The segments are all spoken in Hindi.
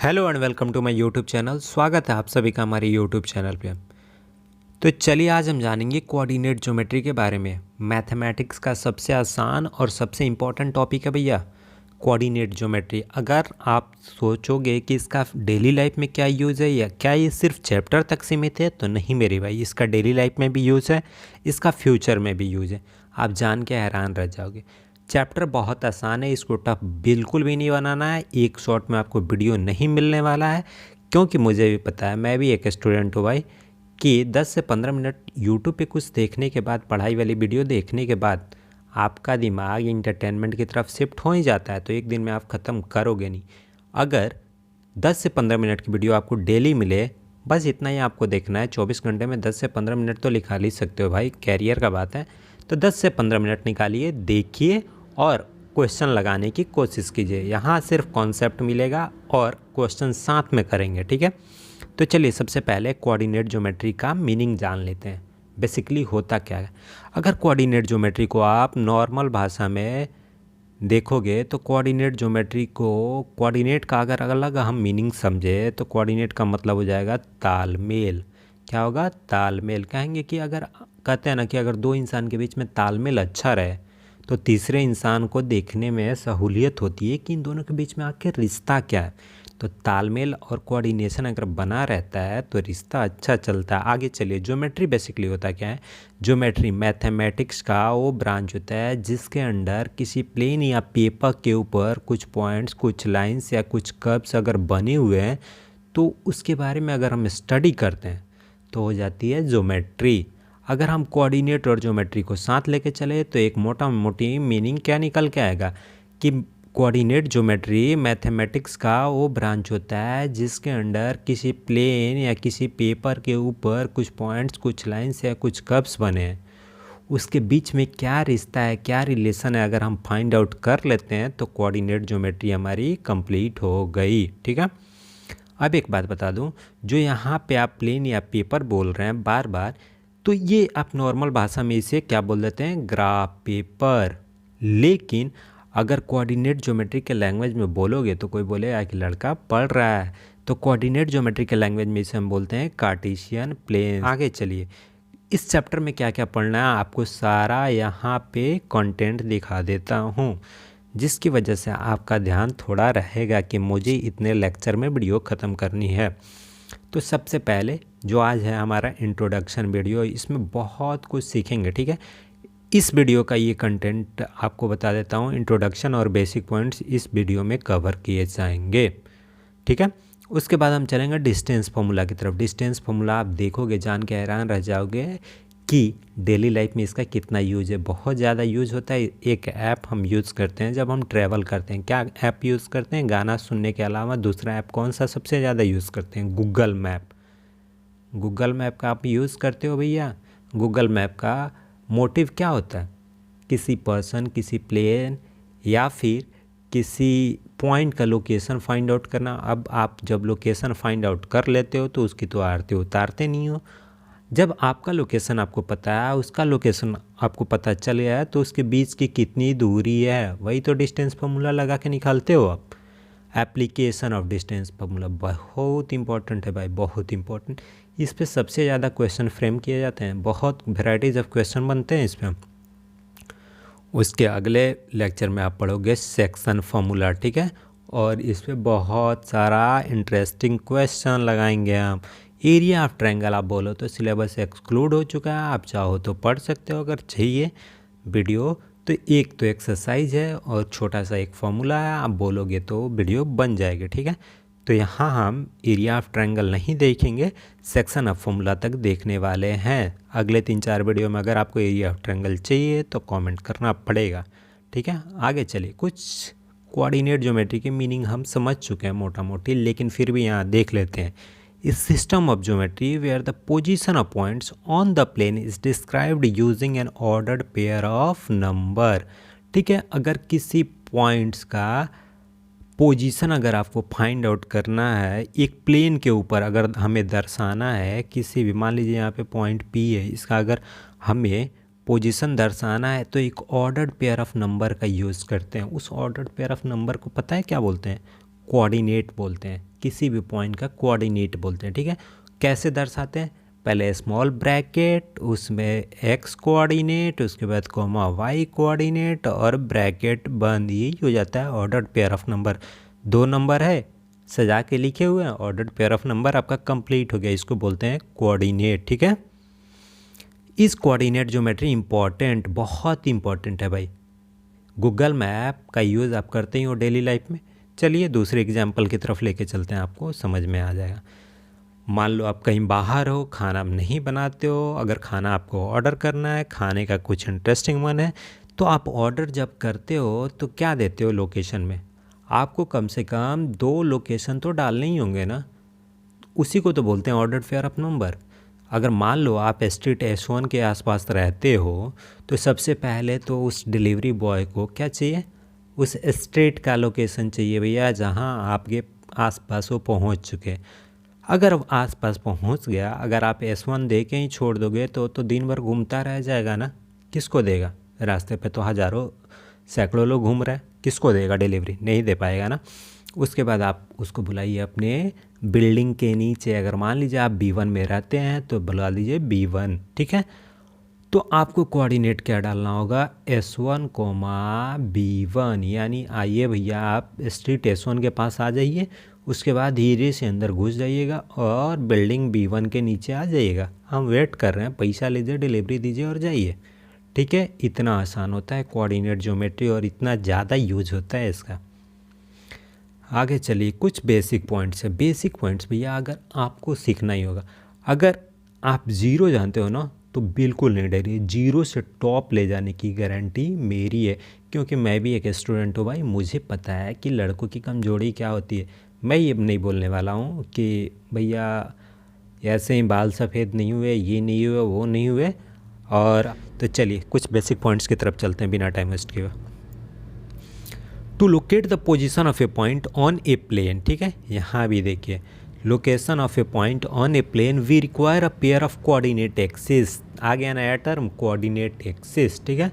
Hello and welcome to my YouTube channel. स्वागत है आप सभी का हमारे यूट्यूब चैनल पे। तो चलिए आज हम जानेंगे कोऑर्डिनेट ज्योमेट्री के बारे में। मैथमेटिक्स का सबसे आसान और सबसे इम्पॉर्टेंट टॉपिक है भैया कोऑर्डिनेट ज्योमेट्री। अगर आप सोचोगे कि इसका डेली लाइफ में क्या यूज़ है या क्या ये सिर्फ चैप्टर तक सीमित है, तो नहीं मेरे भाई, इसका डेली लाइफ में भी यूज़ है, इसका फ्यूचर में भी यूज़ है। आप जान के हैरान रह जाओगे। चैप्टर बहुत आसान है, इसको टफ बिल्कुल भी नहीं बनाना है। एक शॉट में आपको वीडियो नहीं मिलने वाला है, क्योंकि मुझे भी पता है, मैं भी एक स्टूडेंट हूँ भाई, कि 10 से 15 मिनट यूट्यूब पे कुछ देखने के बाद, पढ़ाई वाली वीडियो देखने के बाद आपका दिमाग इंटरटेनमेंट की तरफ शिफ्ट हो ही जाता है, तो एक दिन में आप ख़त्म करोगे नहीं। अगर 10 से 15 मिनट की वीडियो आपको डेली मिले, बस इतना ही आपको देखना है। 24 घंटे में 10 से 15 मिनट तो निकाल ही सकते हो भाई, कैरियर का बात है। तो 10 से 15 मिनट निकालिए, देखिए और क्वेश्चन लगाने की कोशिश कीजिए। यहाँ सिर्फ कॉन्सेप्ट मिलेगा और क्वेश्चन साथ में करेंगे, ठीक है। तो चलिए सबसे पहले कोऑर्डिनेट ज्योमेट्री का मीनिंग जान लेते हैं। बेसिकली होता क्या है। अगर कोऑर्डिनेट ज्योमेट्री को आप नॉर्मल भाषा में देखोगे तो कोऑर्डिनेट ज्योमेट्री को, कोऑर्डिनेट का अगर अलग हम मीनिंग समझे तो कोऑर्डिनेट का मतलब हो जाएगा तालमेल। क्या होगा? तालमेल। कहेंगे कि अगर, कहते हैं ना कि अगर दो इंसान के बीच में तालमेल अच्छा रहे तो तीसरे इंसान को देखने में सहूलियत होती है कि इन दोनों के बीच में आखिर रिश्ता क्या है। तो तालमेल और कोऑर्डिनेशन अगर बना रहता है तो रिश्ता अच्छा चलता है। आगे चलिए, ज्योमेट्री बेसिकली होता क्या है। ज्योमेट्री मैथमेटिक्स का वो ब्रांच होता है जिसके अंडर किसी प्लेन या पेपर के ऊपर कुछ पॉइंट्स, कुछ लाइंस या कुछ कर्व्स अगर बने हुए हैं तो उसके बारे में अगर हम स्टडी करते हैं तो हो जाती है ज्योमेट्री। अगर हम कोऑर्डिनेट और ज्योमेट्री को साथ लेके चले तो एक मोटा मोटी मीनिंग क्या निकल के आएगा कि कोऑर्डिनेट ज्योमेट्री मैथमेटिक्स का वो ब्रांच होता है जिसके अंडर किसी प्लेन या किसी पेपर के ऊपर कुछ पॉइंट्स, कुछ लाइंस या कुछ कर्व्स बने हैं, उसके बीच में क्या रिश्ता है, क्या रिलेशन है, अगर हम फाइंड आउट कर लेते हैं तो कोऑर्डिनेट ज्योमेट्री हमारी कंप्लीट हो गई, ठीक है। अब एक बात बता दूं, जो यहाँ पे आप प्लेन या पेपर बोल रहे हैं बार बार, तो ये आप नॉर्मल भाषा में इसे क्या बोल देते हैं? Graph paper. लेकिन अगर कोऑर्डिनेट ज्योमेट्री के लैंग्वेज में बोलोगे तो कोई बोलेगा कि लड़का पढ़ रहा है, तो कोऑर्डिनेट ज्योमेट्री के लैंग्वेज में इसे हम बोलते हैं कार्टेशियन प्लेन। आगे चलिए, इस चैप्टर में क्या क्या पढ़ना है आपको सारा यहाँ पे कंटेंट दिखा देता हूँ, जिसकी वजह से आपका ध्यान थोड़ा रहेगा कि मुझे इतने लेक्चर में वीडियो ख़त्म करनी है। तो सबसे पहले जो आज है हमारा इंट्रोडक्शन वीडियो, इसमें बहुत कुछ सीखेंगे, ठीक है। इस वीडियो का ये कंटेंट आपको बता देता हूँ, इंट्रोडक्शन और बेसिक पॉइंट्स इस वीडियो में कवर किए जाएंगे, ठीक है। उसके बाद हम चलेंगे डिस्टेंस फार्मूला की तरफ। डिस्टेंस फार्मूला आप देखोगे, जान के हैरान रह जाओगे कि डेली लाइफ में इसका कितना यूज़ है। बहुत ज़्यादा यूज़ होता है। एक ऐप हम यूज़ करते हैं जब हम ट्रैवल करते हैं। क्या ऐप यूज़ करते हैं? गाना सुनने के अलावा दूसरा ऐप कौन सा सबसे ज़्यादा यूज़ करते हैं? Google map. गूगल मैप का आप यूज़ करते हो भैया। गूगल मैप का मोटिव क्या होता है? किसी पर्सन, किसी प्लेन या फिर किसी पॉइंट का लोकेशन फाइंड आउट करना। अब आप जब लोकेशन फाइंड आउट कर लेते हो तो उसकी तो आरती उतारते नहीं हो। जब आपका लोकेशन आपको पता है, उसका लोकेशन आपको पता चल गया है, तो उसके बीच की कितनी दूरी है, वही तो डिस्टेंस फार्मूला लगा के निकालते हो आप। एप्लीकेशन ऑफ डिस्टेंस फार्मूला बहुत इंपॉर्टेंट है भाई, बहुत इंपॉर्टेंट। इस पे सबसे ज़्यादा क्वेश्चन फ्रेम किए जाते हैं, बहुत वेराइटीज़ ऑफ क्वेश्चन बनते हैं इस पर। उसके अगले लेक्चर में आप पढ़ोगे सेक्शन फार्मूला, ठीक है। और इस पे बहुत सारा इंटरेस्टिंग क्वेश्चन लगाएंगे हम। एरिया ऑफ ट्रायंगल आप बोलो तो सिलेबस एक्सक्लूड हो चुका है, आप चाहो तो पढ़ सकते हो अगर चाहिए वीडियो। तो एक तो एक्सरसाइज है और छोटा सा एक फॉर्मूला है, आप बोलोगे तो वीडियो बन जाएगी, ठीक है। तो यहाँ हम एरिया ऑफ ट्रायंगल नहीं देखेंगे, सेक्शन ऑफ फॉर्मूला तक देखने वाले हैं। अगले 3-4 वीडियो में अगर आपको एरिया ऑफ ट्रायंगल चाहिए तो कमेंट करना पड़ेगा, ठीक है। आगे चलिए, कुछ कोऑर्डिनेट ज्योमेट्री की मीनिंग हम समझ चुके हैं मोटा मोटी, लेकिन फिर भी यहाँ देख लेते हैं। इस system of geometry where the position of points on the plane is described using an ordered pair of number, ठीक है। अगर किसी पॉइंट्स का पोजीशन अगर आपको फाइंड आउट करना है एक प्लेन के ऊपर, अगर हमें दर्शाना है किसी भी, मान लीजिए यहाँ पे पॉइंट पी है, इसका अगर हमें पोजीशन दर्शाना है तो एक ऑर्डर्ड पेयर ऑफ नंबर का यूज़ करते हैं। उस ऑर्डर्ड पेयर ऑफ नंबर को पता है क्या बोलते हैं? कोऑर्डिनेट बोलते हैं, किसी भी पॉइंट का कोऑर्डिनेट बोलते हैं, ठीक है। कैसे दर्शाते हैं, पहले स्मॉल ब्रैकेट, उसमें एक्स कोऑर्डिनेट, उसके बाद कॉमा वाई कोऑर्डिनेट और ब्रैकेट बंद, यही हो जाता है ordered pair of number. 2 number है सजा के लिखे हुए हैं, ऑर्डर्ड पेयर ऑफ नंबर आपका कंप्लीट हो गया, इसको बोलते हैं कोऑर्डिनेट, ठीक है। इस कोऑर्डिनेट ज्योमेट्री इंपॉर्टेंट, बहुत इंपॉर्टेंट है भाई। गूगल मैप का यूज़ आप करते ही हो डेली लाइफ में। चलिए दूसरे एग्जाम्पल की तरफ लेके चलते हैं, आपको समझ में आ जाएगा। मान लो आप कहीं बाहर हो, खाना नहीं बनाते हो, अगर खाना आपको ऑर्डर करना है, खाने का कुछ इंटरेस्टिंग मन है, तो आप ऑर्डर जब करते हो तो क्या देते हो लोकेशन में, आपको कम से कम 2 लोकेशन तो डालने ही होंगे ना, उसी को तो बोलते हैं ऑर्डर पेयर ऑफ नंबर। अगर मान लो आप स्ट्रीट S1 के आसपास रहते हो, तो सबसे पहले तो उस डिलीवरी बॉय को क्या चाहिए, उस स्ट्रीट का लोकेशन चाहिए भैया, जहां आपके आसपास वो पहुंच चुके। अगर वो आसपास पहुंच गया, अगर आप S1 दे के ही छोड़ दोगे तो दिन भर घूमता रह जाएगा ना, किसको देगा, रास्ते पे तो हज़ारों सैकड़ों लोग घूम रहे हैं, किसको देगा डिलीवरी, नहीं दे पाएगा ना। उसके बाद आप उसको बुलाइए अपने बिल्डिंग के नीचे, अगर मान लीजिए आप B1 में रहते हैं तो बुला लीजिए B1, ठीक है। तो आपको कोऑर्डिनेट क्या डालना होगा, S1 B1, यानी आइए भैया आप स्ट्रीट S1 के पास आ जाइए, उसके बाद धीरे से अंदर घुस जाइएगा और बिल्डिंग B1 के नीचे आ जाइएगा, हम वेट कर रहे हैं, पैसा लीजिए, डिलीवरी दीजिए और जाइए, ठीक है। इतना आसान होता है कोऑर्डिनेट ज्योमेट्री और इतना ज़्यादा यूज होता है इसका। आगे चलिए, कुछ बेसिक पॉइंट्स है। बेसिक पॉइंट्स भैया अगर आपको सीखना ही होगा। अगर आप ज़ीरो जानते हो ना तो बिल्कुल नहीं डरिए, ज़ीरो से टॉप ले जाने की गारंटी मेरी है, क्योंकि मैं भी एक स्टूडेंट हूँ भाई, मुझे पता है कि लड़कों की कमजोरी क्या होती है। मैं ये नहीं बोलने वाला हूँ कि भैया ऐसे ही बाल सफ़ेद नहीं हुए, ये नहीं हुए, वो नहीं हुए। और तो चलिए कुछ बेसिक पॉइंट्स की तरफ चलते हैं बिना टाइम वेस्ट किए। To locate the position of a point on a plane, ठीक है, यहाँ भी देखिए, location of a point on a plane we require a pair of coordinate axis. आ गया नया टर्म कोऑर्डिनेट एक्सिस, ठीक है।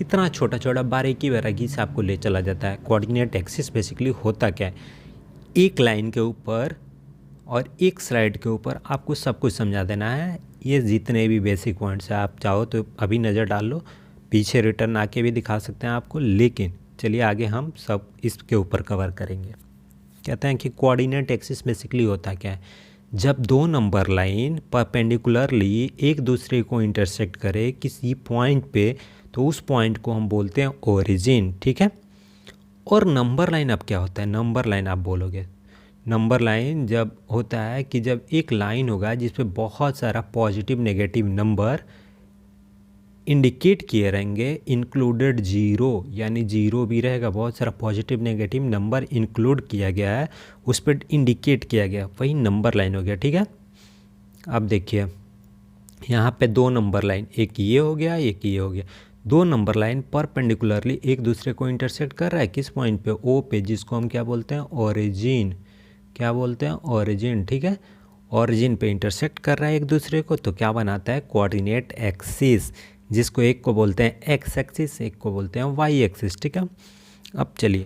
इतना छोटा छोटा बारीकी बारीकी से आपको ले चला जाता है। कोऑर्डिनेट एक्सिस बेसिकली होता क्या है, एक लाइन के ऊपर और एक स्लाइड के ऊपर आपको सब कुछ समझा देना है। ये जितने भी बेसिक पॉइंट्स हैं, आप चाहो तो अभी नज़र डाल लो, पीछे रिटर्न आके भी दिखा सकते हैं आपको, लेकिन चलिए आगे हम सब इसके ऊपर कवर करेंगे। कहते हैं कि कोऑर्डिनेट एक्सिस बेसिकली होता क्या है, जब 2 नंबर लाइन परपेंडिकुलरली एक दूसरे को इंटरसेक्ट करे किसी पॉइंट पे, तो उस पॉइंट को हम बोलते हैं ओरिजिन, ठीक है। और नंबर लाइन अब क्या होता है, नंबर लाइन आप बोलोगे, नंबर लाइन जब होता है कि जब एक लाइन होगा जिस पे बहुत सारा पॉजिटिव नेगेटिव नंबर इंडिकेट किए रहेंगे, इंक्लूडेड जीरो, यानी जीरो भी रहेगा, बहुत सारा पॉजिटिव नेगेटिव नंबर इंक्लूड किया गया है, उस पर इंडिकेट किया गया, वही नंबर लाइन हो गया, ठीक है। अब देखिए यहाँ पे 2 नंबर लाइन, एक ये हो गया, एक ये हो गया, 2 नंबर लाइन परपेंडिकुलरली एक दूसरे को इंटरसेक्ट कर रहा है, किस पॉइंट पे, ओ पे, जिसको हम क्या बोलते हैं, ओरिजिन, क्या बोलते हैं, ओरिजिन, ठीक है। ओरिजिन पे इंटरसेक्ट कर रहा है एक दूसरे को, तो क्या बनाता है, कोऑर्डिनेट एक्सिस, जिसको एक को बोलते हैं एक्स एक्सिस, एक को बोलते हैं वाई एक्सिस, ठीक है। अब चलिए,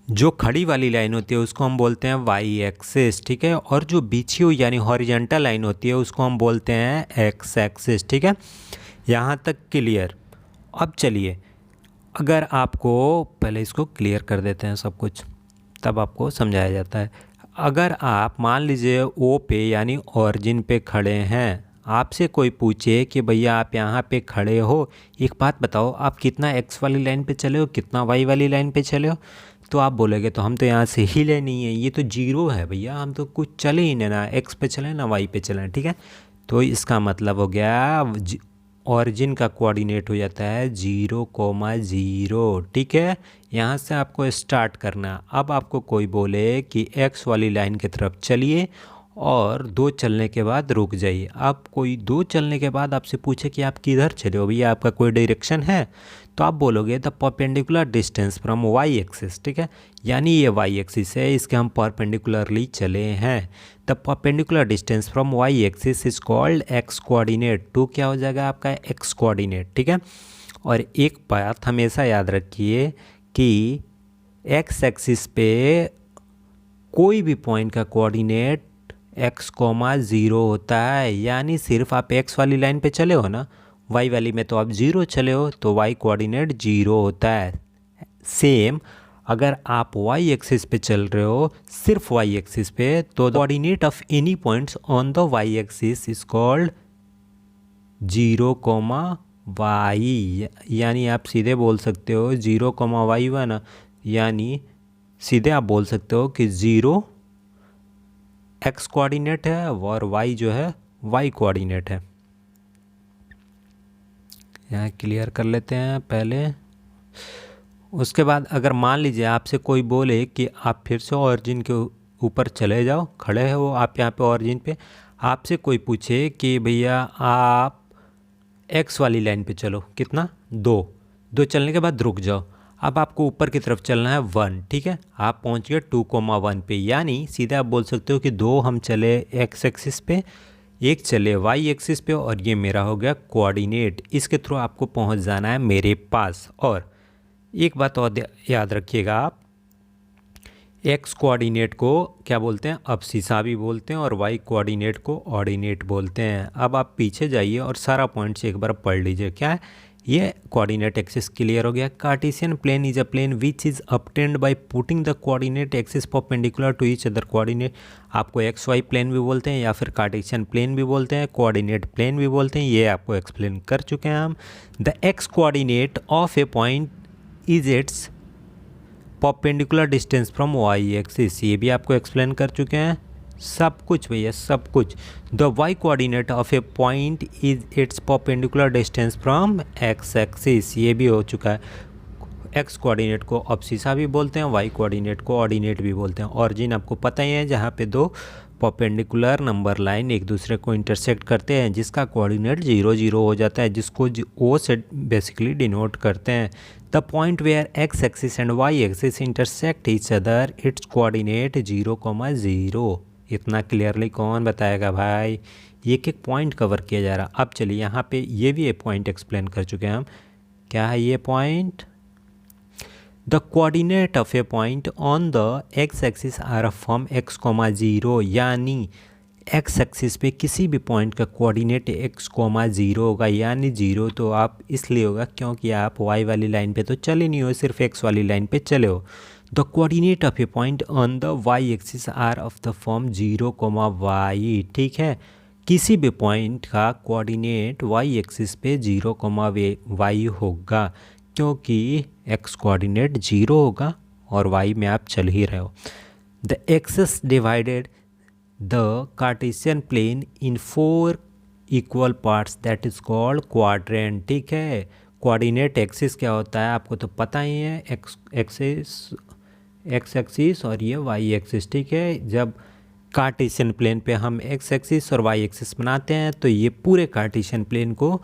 जो खड़ी वाली लाइन होती है उसको हम बोलते हैं वाई एक्सिस, ठीक है, और जो बिछी हुई यानी हॉरिजॉन्टल लाइन होती है उसको हम बोलते हैं एक्स एक्सिस, ठीक है। यहाँ तक क्लियर। अब चलिए, अगर आपको पहले इसको क्लियर कर देते हैं सब कुछ, तब आपको समझाया जाता है। अगर आप मान लीजिए ओ पे यानी ओरिजिन पे खड़े हैं, आपसे कोई पूछे कि भैया आप यहाँ पे खड़े हो, एक बात बताओ, आप कितना एक्स वाली लाइन पे चले हो, कितना वाई वाली लाइन पे चले हो, तो आप बोलोगे तो हम तो यहाँ से हिले नहीं है, ये तो जीरो है भैया, हम तो कुछ चले ही नहीं, ना एक्स पे चले ना वाई पे चले, ठीक है। तो इसका मतलब हो गया ओरिजिन का कोऑर्डिनेट हो जाता है 0,0, ठीक है। यहाँ से आपको स्टार्ट करना। अब आपको कोई बोले कि एक्स वाली लाइन की तरफ चलिए और 2 चलने के बाद रुक जाइए, अब कोई 2 चलने के बाद आपसे पूछे कि आप किधर चले हो भैया, आपका कोई डायरेक्शन है, तो आप बोलोगे the perpendicular distance from Y axis, ठीक है, यानी ये वाई एक्सिस है, इसके हम परपेंडिकुलरली चले हैं। The perpendicular distance from Y axis is called X coordinate, 2 क्या हो जाएगा आपका, एक्स कोऑर्डिनेट, ठीक है। और एक बात हमेशा याद रखिए कि एक्स एक्सिस पे कोई भी पॉइंट का कोऑर्डिनेट x कॉमा 0 होता है, यानी सिर्फ आप x वाली लाइन पे चले हो ना, y वाली में तो आप 0 चले हो, तो y कोऑर्डिनेट 0 होता है। सेम अगर आप y एक्सिस पे चल रहे हो, सिर्फ y एक्सिस पे, तो coordinate of any points on the y axis is called 0 comma y, यानी आप सीधे बोल सकते हो 0 कॉमा y हुआ ना, यानी सीधे आप बोल सकते हो कि 0 x कोऑर्डिनेट है और y जो है y कोऑर्डिनेट है। यहाँ क्लियर कर लेते हैं पहले। उसके बाद अगर मान लीजिए आपसे कोई बोले कि आप फिर से ओरिजिन के ऊपर चले जाओ, खड़े हो आप यहाँ पे ओरिजिन पे, आपसे कोई पूछे कि भैया आप x वाली लाइन पे चलो, कितना 2 चलने के बाद रुक जाओ, अब आपको ऊपर की तरफ चलना है 1, ठीक है, आप पहुँच गए 2,1 पे, यानी सीधे आप बोल सकते हो कि 2 हम चले x एक्सिस पे, 1 चले y एक्सिस पे, और ये मेरा हो गया कोऑर्डिनेट। इसके थ्रू आपको पहुँच जाना है मेरे पास। और एक बात और याद रखिएगा, आप x कोऑर्डिनेट को क्या बोलते हैं, अब्सिसा भी बोलते हैं, और y कोऑर्डिनेट को ऑर्डिनेट बोलते हैं। अब आप पीछे जाइए और सारा पॉइंट्स एक बार पढ़ लीजिए। क्या है ये, कोऑर्डिनेट एक्सिस क्लियर हो गया। Cartesian plane is a plane which is obtained by putting the coordinate axis perpendicular to each other coordinate. आपको एक्स वाई प्लेन भी बोलते हैं, या फिर कार्टेशियन प्लेन भी बोलते हैं, कोऑर्डिनेट प्लेन भी बोलते हैं, ये आपको एक्सप्लेन कर चुके हैं हम। The X coordinate of a point is its perpendicular distance from Y axis, ये भी आपको एक्सप्लेन कर चुके हैं। सब कुछ भैया, सब कुछ। The Y coordinate of a point is its perpendicular distance from X axis, ये भी हो चुका है। एक्स कोऑर्डिनेट को अब्सिसा भी बोलते हैं, वाई कोऑर्डिनेट को ऑर्डिनेट भी बोलते हैं। ऑरिजिन आपको पता ही है, जहाँ पे 2 परपेंडिकुलर नंबर लाइन एक दूसरे को इंटरसेक्ट करते हैं, जिसका कोऑर्डिनेट 0 0 हो जाता है, जिसको ओ से बेसिकली डिनोट करते हैं। The point where X axis and Y axis intersect each other, its coordinate 0,0। इतना क्लियरली कौन बताएगा भाई, एक एक पॉइंट कवर किया जा रहा। अब चलिए यहाँ पे ये भी एक पॉइंट एक्सप्लेन कर चुके हैं हम। क्या है ये point, the coordinate of a point on the X axis are from x, 0, यानी एक्स एक्सिस पे किसी भी पॉइंट का कोऑर्डिनेट x, 0 होगा, यानी 0 तो आप इसलिए होगा क्योंकि आप y वाली लाइन पे तो चले नहीं हो, सिर्फ x वाली लाइन पे चले हो। The coordinate of a point on the y axis are of the form 0, y, ठीक है। किसी भी पॉइंट का कोऑर्डिनेट y एक्सिस पे 0, y होगा, क्योंकि x कोऑर्डिनेट 0 होगा और y में आप चल ही रहे हो। The axis divided the Cartesian plane in 4 equal parts, that is called quadrant, ठीक है। कोऑर्डिनेट एक्सिस क्या होता है आपको तो पता ही है, एक्स एक्सिस और ये वाई एक्सिस, ठीक है। जब कार्टेशियन प्लेन पे हम एक्स एक्सिस और वाई एक्सिस बनाते हैं, तो ये पूरे कार्टेशियन प्लेन को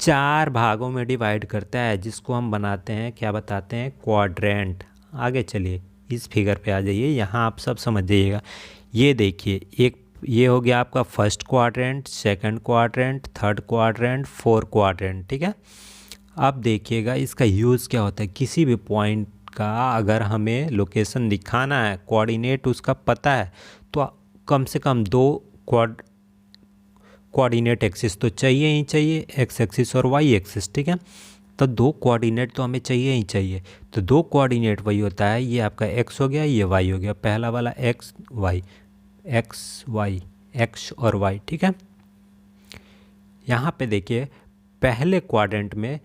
4 भागों में डिवाइड करता है, जिसको हम बनाते हैं, क्या बताते हैं, क्वाड्रेंट। आगे चलिए इस फिगर पे आ जाइए, यहाँ आप सब समझ जाइएगा। ये देखिए, एक ये हो गया आपका first quadrant, second quadrant, third quadrant, 4 quadrant, ठीक है। अब देखिएगा इसका यूज़ क्या होता है। किसी भी पॉइंट का अगर हमें लोकेशन दिखाना है, कोऑर्डिनेट उसका पता है, तो कम से कम 2 कोऑर्डिनेट एक्सिस तो चाहिए ही चाहिए, एक्स एक्सिस और वाई एक्सिस, ठीक है। तो 2 कोऑर्डिनेट तो हमें चाहिए ही चाहिए। तो 2 कोऑर्डिनेट वही होता है, ये आपका एक्स हो गया, ये वाई हो गया, पहला वाला X Y, X Y, X और वाई, ठीक है। यहाँ पे देखिए पहले क्वाड्रेंट में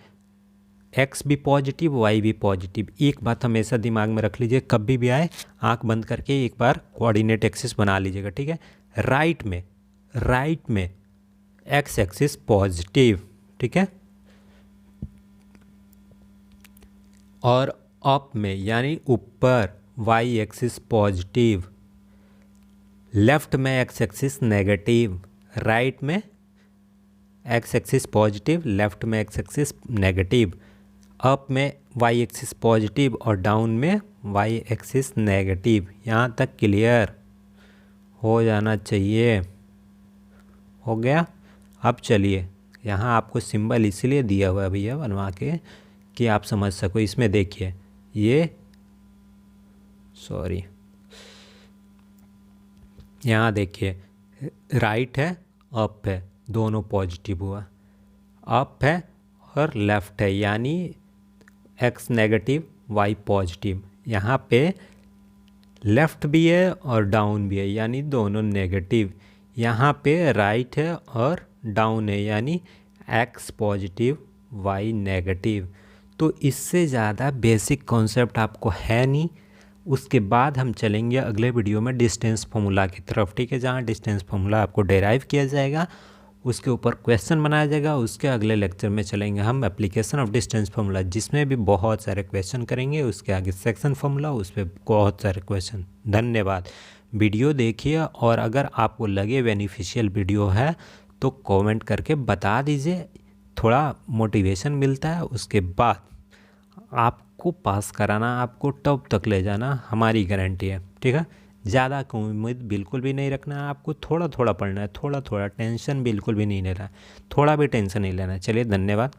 एक्स भी पॉजिटिव, वाई भी पॉजिटिव। एक बात हमेशा दिमाग में रख लीजिए, कभी भी आए आंख बंद करके एक बार कोऑर्डिनेट एक्सिस बना लीजिएगा, ठीक है। राइट में एक्स एक्सिस पॉजिटिव, ठीक है, और अप में यानी ऊपर वाई एक्सिस पॉजिटिव, लेफ्ट में एक्स एक्सिस नेगेटिव, राइट में एक्स एक्सिस पॉजिटिव, लेफ्ट में एक्स एक्सिस नेगेटिव, अप में वाई एक्सिस पॉजिटिव और डाउन में वाई एक्सिस नेगेटिव। यहाँ तक क्लियर हो जाना चाहिए। हो गया। अब चलिए, यहाँ आपको सिंबल इसलिए दिया हुआ है भैया बनवा के कि आप समझ सको। इसमें देखिए ये यहाँ देखिए राइट है, अप है, दोनों पॉजिटिव हुआ। अप है और लेफ़्ट है, यानी एक्स नेगेटिव वाई पॉजिटिव। यहाँ पे लेफ़्ट भी है और डाउन भी है, यानी दोनों नेगेटिव। यहाँ पे राइट है और डाउन है, यानी एक्स पॉजिटिव वाई नेगेटिव। तो इससे ज़्यादा बेसिक कॉन्सेप्ट आपको है नहीं। उसके बाद हम चलेंगे अगले वीडियो में डिस्टेंस फार्मूला की तरफ, ठीक है, जहाँ डिस्टेंस फार्मूला आपको डेराइव किया जाएगा, उसके ऊपर क्वेश्चन बनाया जाएगा। उसके अगले लेक्चर में चलेंगे हम एप्लीकेशन ऑफ डिस्टेंस फार्मूला, जिसमें भी बहुत सारे क्वेश्चन करेंगे। उसके आगे सेक्शन फार्मूला, उस पर बहुत सारे क्वेश्चन। धन्यवाद, वीडियो देखिए, और अगर आपको लगे बेनिफिशियल वीडियो है तो कमेंट करके बता दीजिए, थोड़ा मोटिवेशन मिलता है। उसके बाद आपको पास कराना, आपको टॉप तक ले जाना हमारी गारंटी है, ठीक है। ज़्यादा उम्मीद बिल्कुल भी नहीं रखना है, आपको थोड़ा थोड़ा पढ़ना है, थोड़ा थोड़ा टेंशन बिल्कुल भी नहीं लेना है, थोड़ा भी टेंशन नहीं लेना है। चलिए, धन्यवाद।